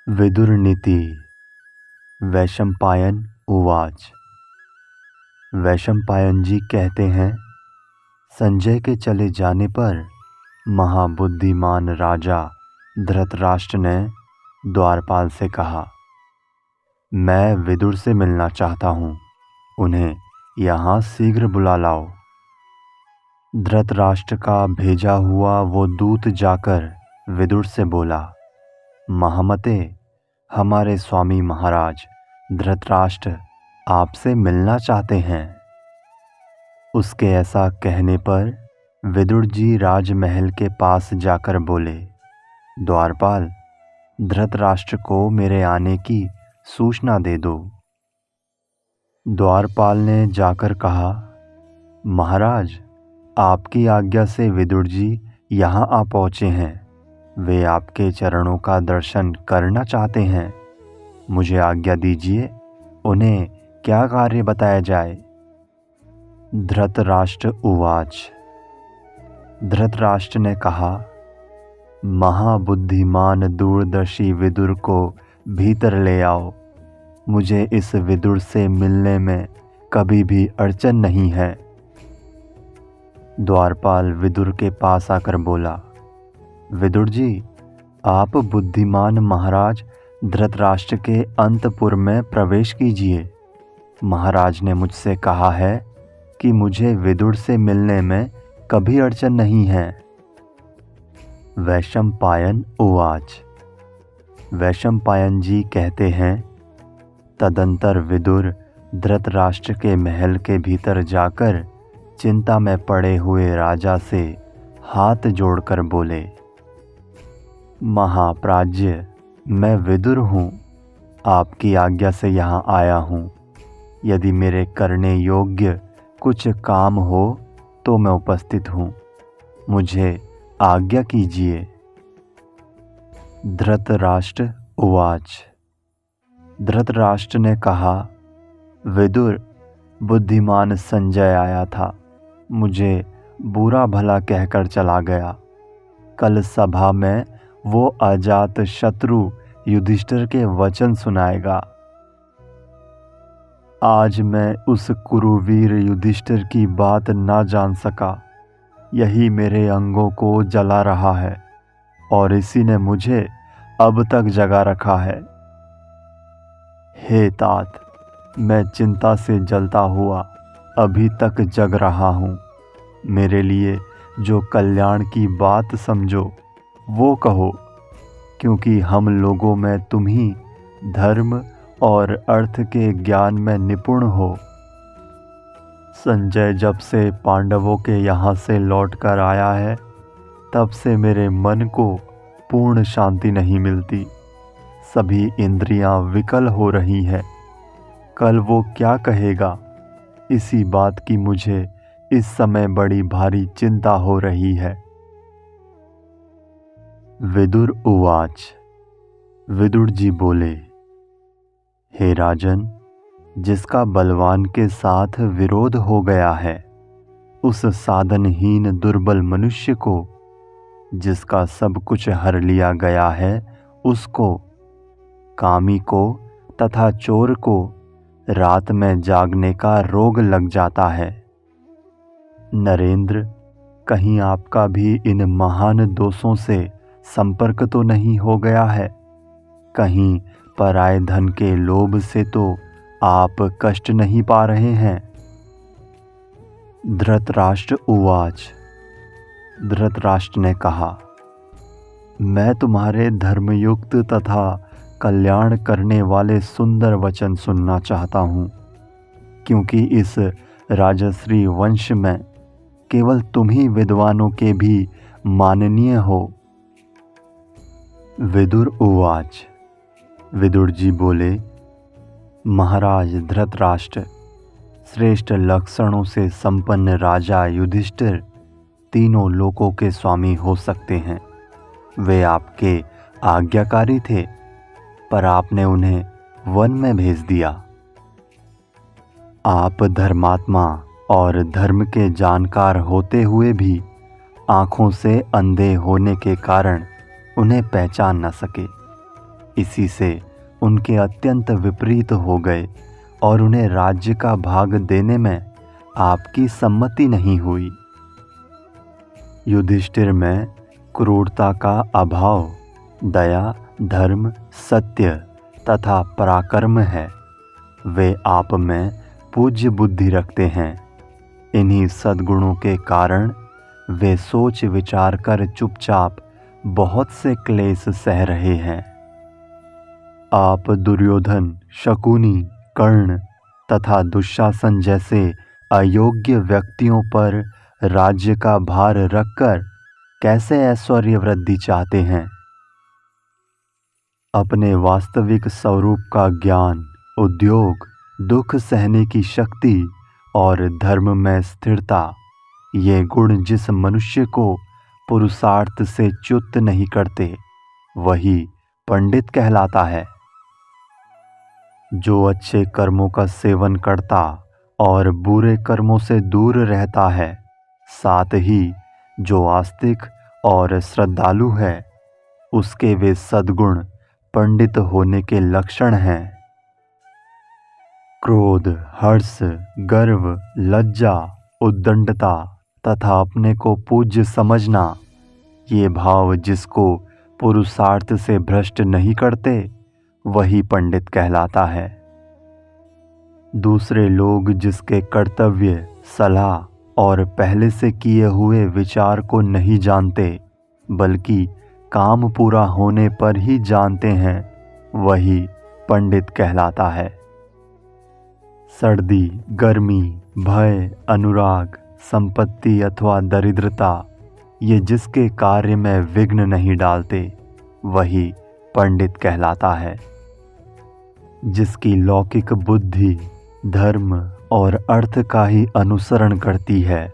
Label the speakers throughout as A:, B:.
A: विदुर नीति। वैशंपायन उवाच। वैशंपायन जी कहते हैं, संजय के चले जाने पर महाबुद्धिमान राजा धृतराष्ट्र ने द्वारपाल से कहा, मैं विदुर से मिलना चाहता हूँ, उन्हें यहाँ शीघ्र बुला लाओ। धृतराष्ट्र का भेजा हुआ वो दूत जाकर विदुर से बोला, महामते, हमारे स्वामी महाराज धृतराष्ट्र आपसे मिलना चाहते हैं। उसके ऐसा कहने पर विदुर जी राजमहल के पास जाकर बोले, द्वारपाल, धृतराष्ट्र को मेरे आने की सूचना दे दो। द्वारपाल ने जाकर कहा, महाराज, आपकी आज्ञा से विदुर जी यहाँ आ पहुँचे हैं। वे आपके चरणों का दर्शन करना चाहते हैं। मुझे आज्ञा दीजिए, उन्हें क्या कार्य बताया जाए। धृतराष्ट्र उवाच। धृतराष्ट्र ने कहा, महाबुद्धिमान दूरदर्शी विदुर को भीतर ले आओ। मुझे इस विदुर से मिलने में कभी भी अड़चन नहीं है। द्वारपाल विदुर के पास आकर बोला, विदुर जी, आप बुद्धिमान महाराज धृतराष्ट्र के अंतपुर में प्रवेश कीजिए। महाराज ने मुझसे कहा है कि मुझे विदुर से मिलने में कभी अड़चन नहीं है। वैशंपायन उवाच। वैशंपायन जी कहते हैं, तदंतर विदुर धृतराष्ट्र के महल के भीतर जाकर चिंता में पड़े हुए राजा से हाथ जोड़कर बोले, महाप्राज्य, मैं विदुर हूँ, आपकी आज्ञा से यहाँ आया हूँ। यदि मेरे करने योग्य कुछ काम हो तो मैं उपस्थित हूँ, मुझे आज्ञा कीजिए। धृतराष्ट्र उवाच। धृतराष्ट्र ने कहा, विदुर, बुद्धिमान संजय आया था, मुझे बुरा भला कहकर चला गया। कल सभा में वो अजात शत्रु युधिष्ठिर के वचन सुनाएगा। आज मैं उस कुरुवीर युधिष्ठिर की बात ना जान सका। यही मेरे अंगों को जला रहा है और इसी ने मुझे अब तक जगा रखा है। हे तात, मैं चिंता से जलता हुआ अभी तक जग रहा हूँ। मेरे लिए जो कल्याण की बात समझो वो कहो, क्योंकि हम लोगों में तुम ही धर्म और अर्थ के ज्ञान में निपुण हो। संजय जब से पांडवों के यहाँ से लौट कर आया है, तब से मेरे मन को पूर्ण शांति नहीं मिलती। सभी इंद्रियां विकल हो रही हैं। कल वो क्या कहेगा, इसी बात की मुझे इस समय बड़ी भारी चिंता हो रही है। विदुर उवाच। विदुर जी बोले, हे राजन, जिसका बलवान के साथ विरोध हो गया है, उस साधनहीन दुर्बल मनुष्य को, जिसका सब कुछ हर लिया गया है, उसको, कामी को तथा चोर को रात में जागने का रोग लग जाता है। नरेंद्र, कहीं आपका भी इन महान दोषों से संपर्क तो नहीं हो गया है? कहीं पराये धन के लोभ से तो आप कष्ट नहीं पा रहे हैं? धृतराष्ट्र उवाच। धृतराष्ट्र ने कहा, मैं तुम्हारे धर्मयुक्त तथा कल्याण करने वाले सुंदर वचन सुनना चाहता हूँ, क्योंकि इस राजश्री वंश में केवल तुम ही विद्वानों के भी माननीय हो। विदुर उवाच। विदुर जी बोले, महाराज धृतराष्ट्र, श्रेष्ठ लक्षणों से संपन्न राजा युधिष्ठिर तीनों लोकों के स्वामी हो सकते हैं। वे आपके आज्ञाकारी थे, पर आपने उन्हें वन में भेज दिया। आप धर्मात्मा और धर्म के जानकार होते हुए भी आँखों से अंधे होने के कारण उन्हें पहचान न सके। इसी से उनके अत्यंत विपरीत हो गए और उन्हें राज्य का भाग देने में आपकी सम्मति नहीं हुई। युधिष्ठिर में क्रूरता का अभाव, दया, धर्म, सत्य तथा पराक्रम है। वे आप में पूज्य बुद्धि रखते हैं। इन्हीं सद्गुणों के कारण वे सोच विचार कर चुपचाप बहुत से क्लेश सह रहे हैं। आप दुर्योधन, शकुनी, कर्ण तथा दुशासन जैसे अयोग्य व्यक्तियों पर राज्य का भार रखकर कैसे ऐश्वर्य वृद्धि चाहते हैं? अपने वास्तविक स्वरूप का ज्ञान, उद्योग, दुख सहने की शक्ति और धर्म में स्थिरता, ये गुण जिस मनुष्य को पुरुषार्थ से च्युत नहीं करते, वही पंडित कहलाता है। जो अच्छे कर्मों का सेवन करता और बुरे कर्मों से दूर रहता है, साथ ही जो आस्तिक और श्रद्धालु है, उसके वे सद्गुण पंडित होने के लक्षण हैं। क्रोध, हर्ष, गर्व, लज्जा, उद्दंडता तथा अपने को पूज्य समझना, ये भाव जिसको पुरुषार्थ से भ्रष्ट नहीं करते, वही पंडित कहलाता है। दूसरे लोग जिसके कर्तव्य, सलाह और पहले से किए हुए विचार को नहीं जानते, बल्कि काम पूरा होने पर ही जानते हैं, वही पंडित कहलाता है। सर्दी, गर्मी, भय, अनुराग, संपत्ति अथवा दरिद्रता, ये जिसके कार्य में विघ्न नहीं डालते, वही पंडित कहलाता है। जिसकी लौकिक बुद्धि धर्म और अर्थ का ही अनुसरण करती है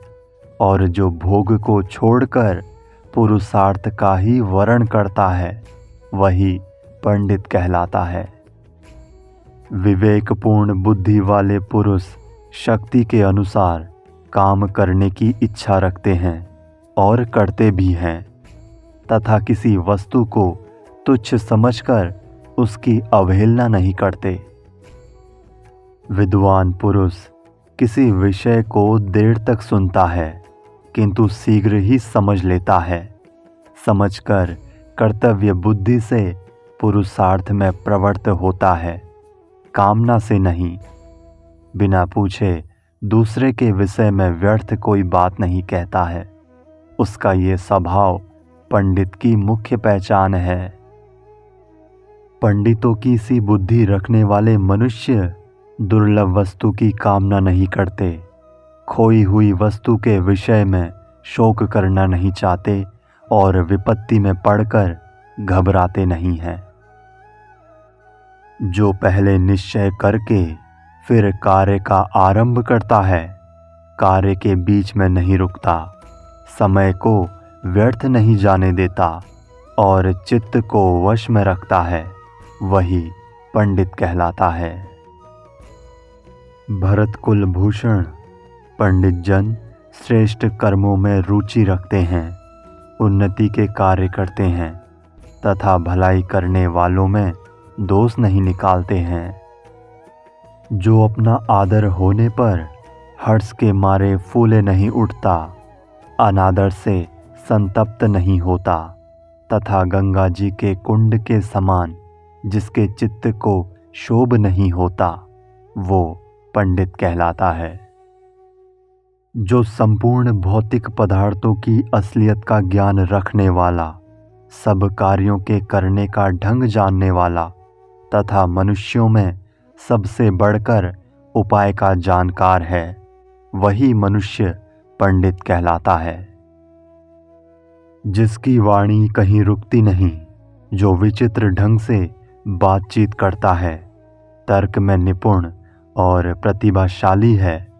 A: और जो भोग को छोड़कर पुरुषार्थ का ही वर्ण करता है, वही पंडित कहलाता है। विवेकपूर्ण बुद्धि वाले पुरुष शक्ति के अनुसार काम करने की इच्छा रखते हैं और करते भी हैं, तथा किसी वस्तु को तुच्छ समझकर उसकी अवहेलना नहीं करते। विद्वान पुरुष किसी विषय को देर तक सुनता है, किंतु शीघ्र ही समझ लेता है। समझकर कर्तव्य बुद्धि से पुरुषार्थ में प्रवृत्त होता है, कामना से नहीं। बिना पूछे दूसरे के विषय में व्यर्थ कोई बात नहीं कहता है। उसका ये स्वभाव पंडित की मुख्य पहचान है। पंडितों की सी बुद्धि रखने वाले मनुष्य दुर्लभ वस्तु की कामना नहीं करते, खोई हुई वस्तु के विषय में शोक करना नहीं चाहते और विपत्ति में पड़कर घबराते नहीं हैं। जो पहले निश्चय करके फिर कार्य का आरंभ करता है, कार्य के बीच में नहीं रुकता, समय को व्यर्थ नहीं जाने देता और चित्त को वश में रखता है, वही पंडित कहलाता है। भरत कुल भूषण पंडित जन श्रेष्ठ कर्मों में रुचि रखते हैं, उन्नति के कार्य करते हैं तथा भलाई करने वालों में दोष नहीं निकालते हैं। जो अपना आदर होने पर हर्ष के मारे फूले नहीं उठता, अनादर से संतप्त नहीं होता तथा गंगा जी के कुंड के समान जिसके चित्त को शोभ नहीं होता, वो पंडित कहलाता है। जो संपूर्ण भौतिक पदार्थों की असलियत का ज्ञान रखने वाला, सब कार्यों के करने का ढंग जानने वाला तथा मनुष्यों में सबसे बढ़कर उपाय का जानकार है, वही मनुष्य पंडित कहलाता है। जिसकी वाणी कहीं रुकती नहीं, जो विचित्र ढंग से बातचीत करता है, तर्क में निपुण और प्रतिभाशाली है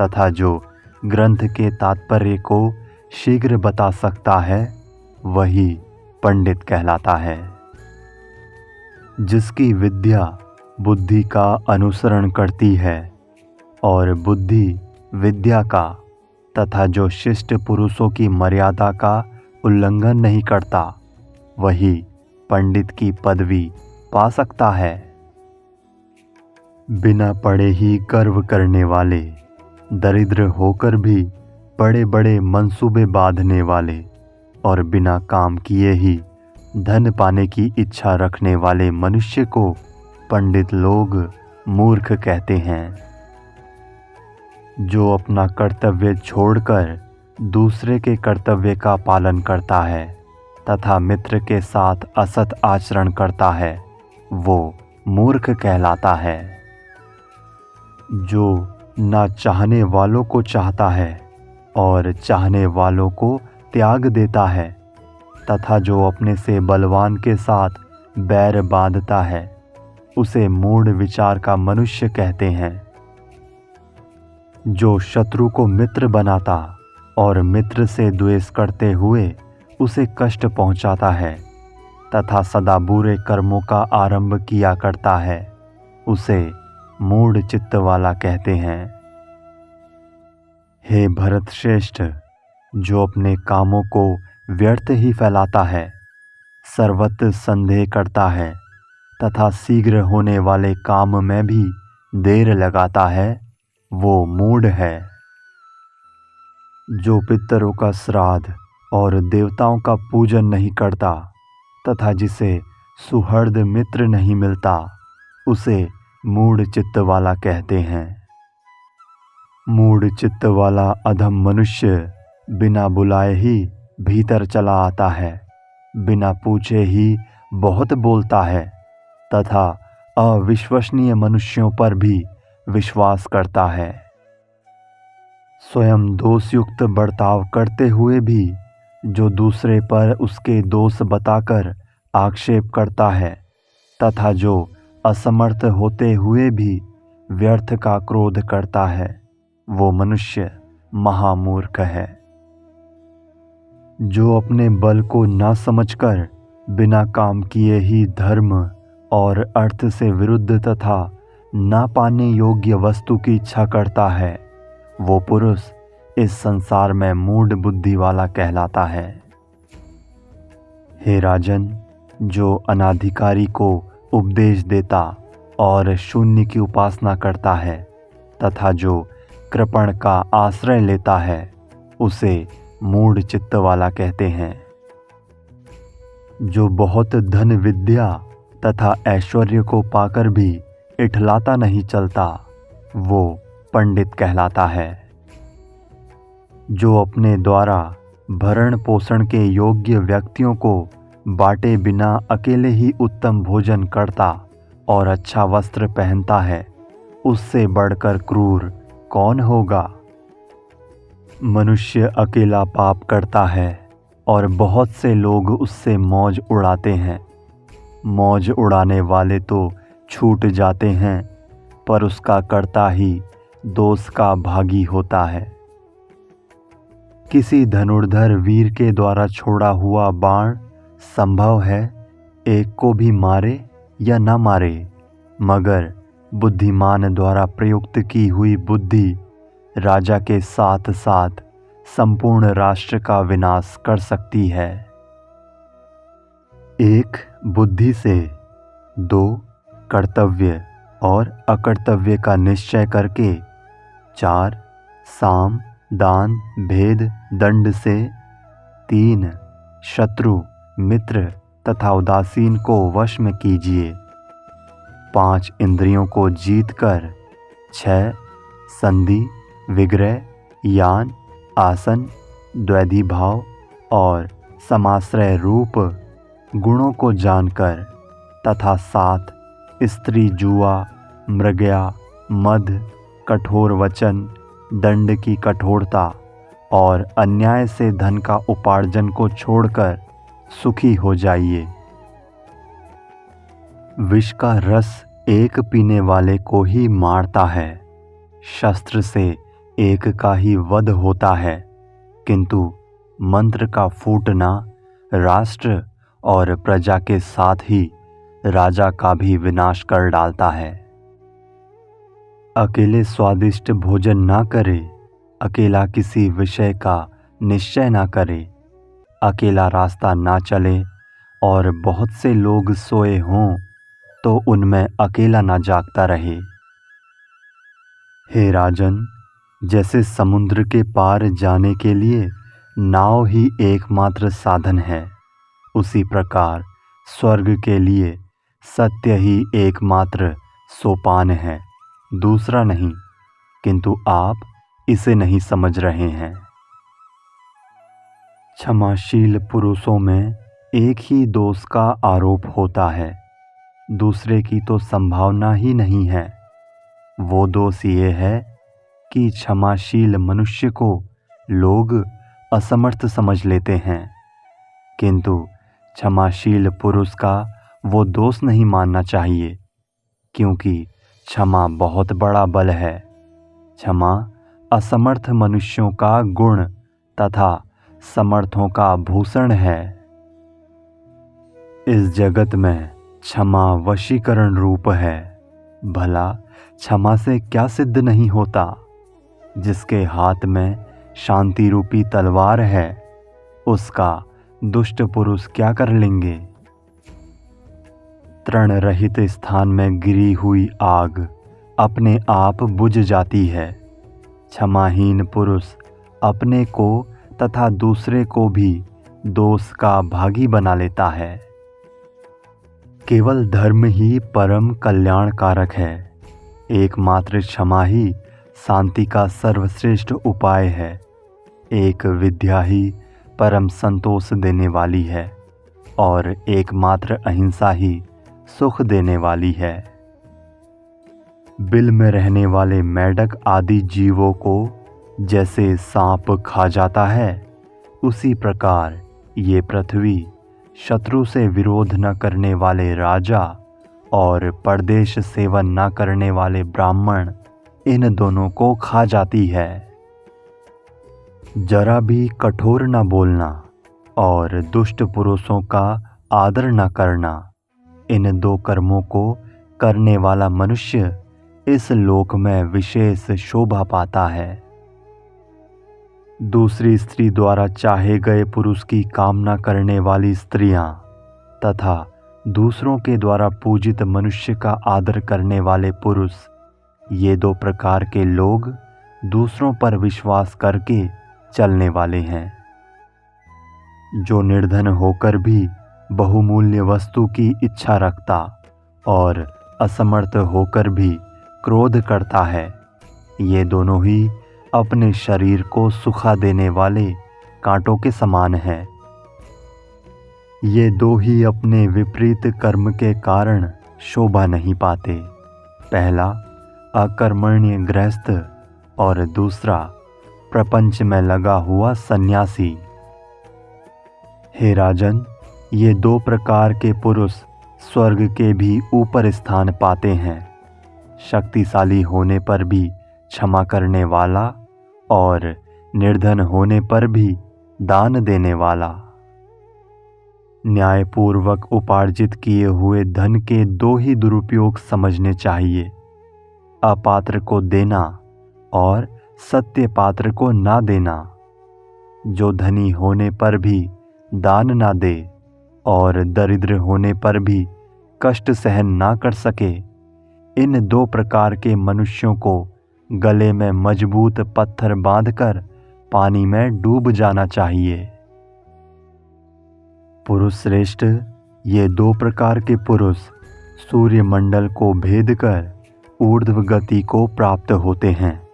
A: तथा जो ग्रंथ के तात्पर्य को शीघ्र बता सकता है, वही पंडित कहलाता है। जिसकी विद्या बुद्धि का अनुसरण करती है और बुद्धि विद्या का, तथा जो शिष्ट पुरुषों की मर्यादा का उल्लंघन नहीं करता, वही पंडित की पदवी पा सकता है। बिना पढ़े ही गर्व करने वाले, दरिद्र होकर भी बड़े बड़े मंसूबे बांधने वाले और बिना काम किए ही धन पाने की इच्छा रखने वाले मनुष्य को पंडित लोग मूर्ख कहते हैं। जो अपना कर्तव्य छोड़कर दूसरे के कर्तव्य का पालन करता है तथा मित्र के साथ असत आचरण करता है, वो मूर्ख कहलाता है। जो ना चाहने वालों को चाहता है और चाहने वालों को त्याग देता है तथा जो अपने से बलवान के साथ बैर बांधता है, उसे मूढ़ विचार का मनुष्य कहते हैं। जो शत्रु को मित्र बनाता और मित्र से द्वेष करते हुए उसे कष्ट पहुंचाता है तथा सदा बुरे कर्मों का आरंभ किया करता है, उसे मूढ़ चित्त वाला कहते हैं। हे भरत श्रेष्ठ, जो अपने कामों को व्यर्थ ही फैलाता है, सर्वत्र संदेह करता है तथा शीघ्र होने वाले काम में भी देर लगाता है, वो मूढ़ है। जो पितरों का श्राद्ध और देवताओं का पूजन नहीं करता तथा जिसे सुहृद मित्र नहीं मिलता, उसे मूढ़ चित्त वाला कहते हैं। मूढ़ चित्त वाला अधम मनुष्य बिना बुलाए ही भीतर चला आता है, बिना पूछे ही बहुत बोलता है तथा अविश्वसनीय मनुष्यों पर भी विश्वास करता है। स्वयं दोषयुक्त बर्ताव करते हुए भी जो दूसरे पर उसके दोष बताकर आक्षेप करता है तथा जो असमर्थ होते हुए भी व्यर्थ का क्रोध करता है, वो मनुष्य महामूर्ख है। जो अपने बल को ना समझकर बिना काम किए ही धर्म और अर्थ से विरुद्ध तथा ना पाने योग्य वस्तु की इच्छा करता है, वो पुरुष इस संसार में मूढ़ बुद्धि वाला कहलाता है। हे राजन, जो अनाधिकारी को उपदेश देता और शून्य की उपासना करता है तथा जो कृपण का आश्रय लेता है, उसे मूढ़ चित्त वाला कहते हैं। जो बहुत धन विद्या तथा ऐश्वर्य को पाकर भी इठलाता नहीं चलता, वो पंडित कहलाता है। जो अपने द्वारा भरण पोषण के योग्य व्यक्तियों को बांटे बिना अकेले ही उत्तम भोजन करता और अच्छा वस्त्र पहनता है, उससे बढ़कर क्रूर कौन होगा। मनुष्य अकेला पाप करता है और बहुत से लोग उससे मौज उड़ाते हैं। मौज उड़ाने वाले तो छूट जाते हैं, पर उसका कर्ता ही दोष का भागी होता है। किसी धनुर्धर वीर के द्वारा छोड़ा हुआ बाण संभव है एक को भी मारे या न मारे, मगर बुद्धिमान द्वारा प्रयुक्त की हुई बुद्धि राजा के साथ साथ संपूर्ण राष्ट्र का विनाश कर सकती है। 1. बुद्धि से 2. कर्तव्य और अकर्तव्य का निश्चय करके 4. साम दान भेद दंड से 3. शत्रु मित्र तथा उदासीन को वश में कीजिए। 5. इंद्रियों को जीतकर 6. संधि विग्रह यान आसन द्वैधी भाव और समाश्रय रूप गुणों को जानकर तथा 7. स्त्री जुआ मृगया मद कठोर वचन दंड की कठोरता और अन्याय से धन का उपार्जन को छोड़कर सुखी हो जाइए। विष का रस एक पीने वाले को ही मारता है, शस्त्र से एक का ही वध होता है, किंतु मंत्र का फूटना राष्ट्र और प्रजा के साथ ही राजा का भी विनाश कर डालता है। अकेले स्वादिष्ट भोजन ना करे, अकेला किसी विषय का निश्चय ना करे, अकेला रास्ता ना चले और बहुत से लोग सोए हों तो उनमें अकेला ना जागता रहे। हे राजन, जैसे समुद्र के पार जाने के लिए नाव ही एकमात्र साधन है, उसी प्रकार स्वर्ग के लिए सत्य ही एकमात्र सोपान है, दूसरा नहीं। किंतु आप इसे नहीं समझ रहे हैं। क्षमाशील पुरुषों में एक ही दोष का आरोप होता है, दूसरे की तो संभावना ही नहीं है। वो दोष ये है कि क्षमाशील मनुष्य को लोग असमर्थ समझ लेते हैं, किंतु क्षमाशील पुरुष का वो दोष नहीं मानना चाहिए, क्योंकि क्षमा बहुत बड़ा बल है। क्षमा असमर्थ मनुष्यों का गुण तथा समर्थों का भूषण है। इस जगत में क्षमा वशीकरण रूप है। भला क्षमा से क्या सिद्ध नहीं होता? जिसके हाथ में शांति रूपी तलवार है, उसका दुष्ट पुरुष क्या कर लेंगे? तृण रहित स्थान में गिरी हुई आग अपने आप बुझ जाती है। क्षमाहीन पुरुष अपने को तथा दूसरे को भी दोष का भागी बना लेता है। केवल धर्म ही परम कल्याणकारक है। एकमात्र क्षमा ही शांति का सर्वश्रेष्ठ उपाय है। एक विद्या ही परम संतोष देने वाली है और एकमात्र अहिंसा ही सुख देने वाली है। बिल में रहने वाले मेढक आदि जीवों को जैसे सांप खा जाता है, उसी प्रकार ये पृथ्वी शत्रु से विरोध न करने वाले राजा और परदेश सेवन न करने वाले ब्राह्मण, इन दोनों को खा जाती है। जरा भी कठोर न बोलना और दुष्ट पुरुषों का आदर न करना, इन दो कर्मों को करने वाला मनुष्य इस लोक में विशेष शोभा पाता है। दूसरी स्त्री द्वारा चाहे गए पुरुष की कामना करने वाली स्त्रियां तथा दूसरों के द्वारा पूजित मनुष्य का आदर करने वाले पुरुष, ये दो प्रकार के लोग दूसरों पर विश्वास करके चलने वाले हैं। जो निर्धन होकर भी बहुमूल्य वस्तु की इच्छा रखता और असमर्थ होकर भी क्रोध करता है, ये दोनों ही अपने शरीर को सुखा देने वाले कांटों के समान हैं। ये दो ही अपने विपरीत कर्म के कारण शोभा नहीं पाते। पहला अकर्मण्य गृहस्थ और दूसरा प्रपंच में लगा हुआ सन्यासी। हे राजन, ये दो प्रकार के पुरुष स्वर्ग के भी ऊपर स्थान पाते हैं। शक्तिशाली होने पर भी क्षमा करने वाला और निर्धन होने पर भी दान देने वाला। न्यायपूर्वक उपार्जित किए हुए धन के दो ही दुरुपयोग समझने चाहिए, अपात्र को देना और सत्य पात्र को ना देना। जो धनी होने पर भी दान ना दे और दरिद्र होने पर भी कष्ट सहन ना कर सके, इन दो प्रकार के मनुष्यों को गले में मजबूत पत्थर बांधकर पानी में डूब जाना चाहिए। पुरुष श्रेष्ठ, ये दो प्रकार के पुरुष सूर्यमंडल को भेद कर ऊर्ध्व गति को प्राप्त होते हैं।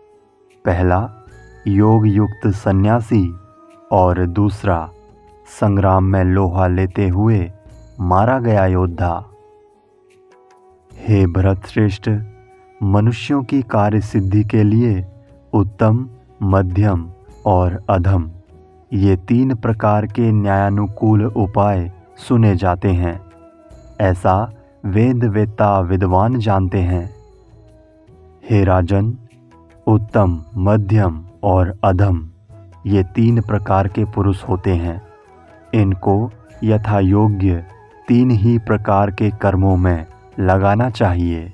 A: पहला योग युक्त सन्यासी और दूसरा संग्राम में लोहा लेते हुए मारा गया योद्धा। हे भरतश्रेष्ठ, मनुष्यों की कार्य सिद्धि के लिए उत्तम, मध्यम और अधम, ये तीन प्रकार के न्यायानुकूल उपाय सुने जाते हैं। ऐसा वेद वेत्ता विद्वान जानते हैं। हे राजन, उत्तम, मध्यम और अधम, ये तीन प्रकार के पुरुष होते हैं। इनको यथा योग्य तीन ही प्रकार के कर्मों में लगाना चाहिए।